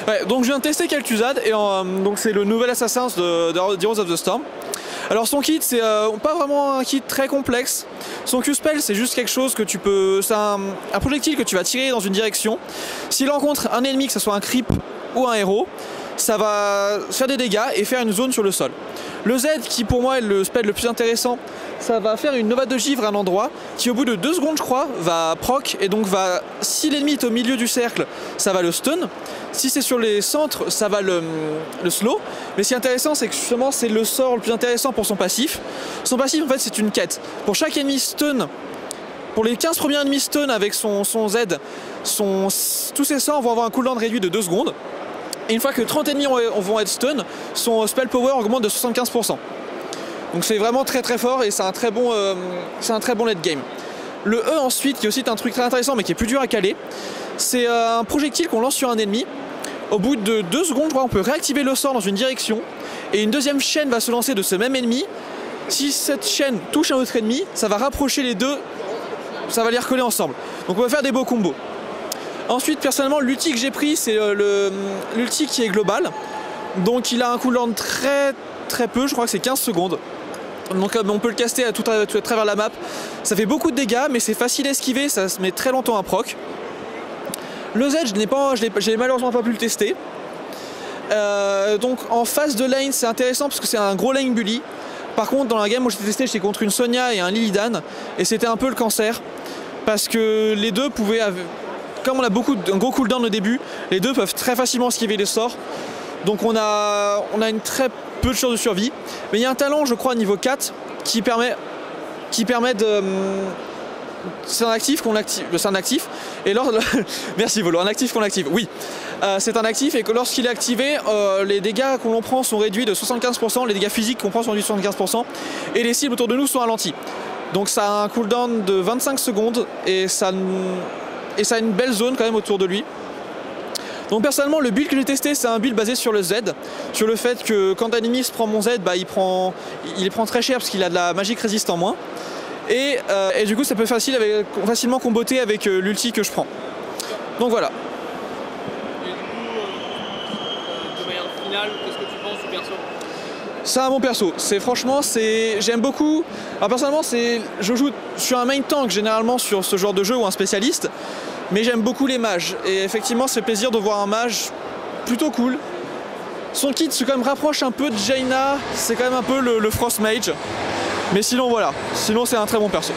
Ouais, donc je viens de tester Kel'Thuzad et donc c'est le nouvel assassin de Heroes of the Storm. Alors son kit c'est pas vraiment un kit très complexe. Son Q-Spell c'est juste quelque chose que tu peux... C'est un projectile que tu vas tirer dans une direction. S'il rencontre un ennemi, que ce soit un creep ou un héros, ça va faire des dégâts et faire une zone sur le sol. Le Z qui pour moi est le spell le plus intéressant, ça va faire une Nova de Givre à un endroit qui au bout de 2 secondes je crois va proc et donc va, si l'ennemi est au milieu du cercle, ça va le stun. Si c'est sur les centres, ça va le slow. Mais ce qui est intéressant c'est que justement c'est le sort le plus intéressant pour son passif. Son passif en fait c'est une quête. Pour chaque ennemi stun, pour les 15 premiers ennemis stun avec son Z, tous ses sorts vont avoir un cooldown réduit de 2 secondes. Et une fois que 30 ennemis vont être stun, son spell power augmente de 75%. Donc c'est vraiment très très fort et c'est un très bon late game. Le E ensuite, qui est aussi un truc très intéressant mais qui est plus dur à caler, c'est un projectile qu'on lance sur un ennemi. Au bout de 2 secondes, je crois, on peut réactiver le sort dans une direction et une deuxième chaîne va se lancer de ce même ennemi. Si cette chaîne touche un autre ennemi, ça va rapprocher les deux, ça va les recoller ensemble. Donc on va faire des beaux combos. Ensuite, personnellement, l'ulti que j'ai pris, c'est l'ulti qui est global. Donc il a un cooldown très peu, je crois que c'est 15 secondes. Donc on peut le caster à travers la map. Ça fait beaucoup de dégâts, mais c'est facile à esquiver, ça se met très longtemps à proc. Le Z, j'ai malheureusement pas pu le tester. Donc en phase de lane, c'est intéressant parce que c'est un gros lane bully. Par contre, dans la game où j'ai testé, j'étais contre une Sonya et un Illidan, et c'était un peu le cancer. Parce que les deux pouvaient... Comme on a un gros cooldown au début, les deux peuvent très facilement esquiver les sorts. Donc on a une très peu de chances de survie. Mais il y a un talent, je crois, niveau 4 qui permet de... C'est un actif qu'on active. C'est un actif. Et merci Volo, un actif qu'on active. Oui, c'est un actif et que lorsqu'il est activé, les dégâts qu'on l'on prend sont réduits de 75%, les dégâts physiques qu'on prend sont réduits de 75%, et les cibles autour de nous sont ralenties. Donc ça a un cooldown de 25 secondes et ça a une belle zone quand même autour de lui. Donc personnellement le build que j'ai testé c'est un build basé sur le Z, sur le fait que quand un ennemi se prend mon Z, bah, il les prend très cher parce qu'il a de la magique résiste en moins. Et du coup ça peut facilement comboter avec l'ulti que je prends. Donc voilà. Et du coup, de manière finale, qu'est-ce que tu penses du perso? C'est un bon perso, j'aime beaucoup. Alors personnellement je suis un main tank généralement sur ce genre de jeu ou un spécialiste, mais j'aime beaucoup les mages et effectivement c'est plaisir de voir un mage plutôt cool. Son kit se quand même rapproche un peu de Jaina, c'est quand même un peu le Frost Mage, mais sinon voilà, sinon c'est un très bon perso.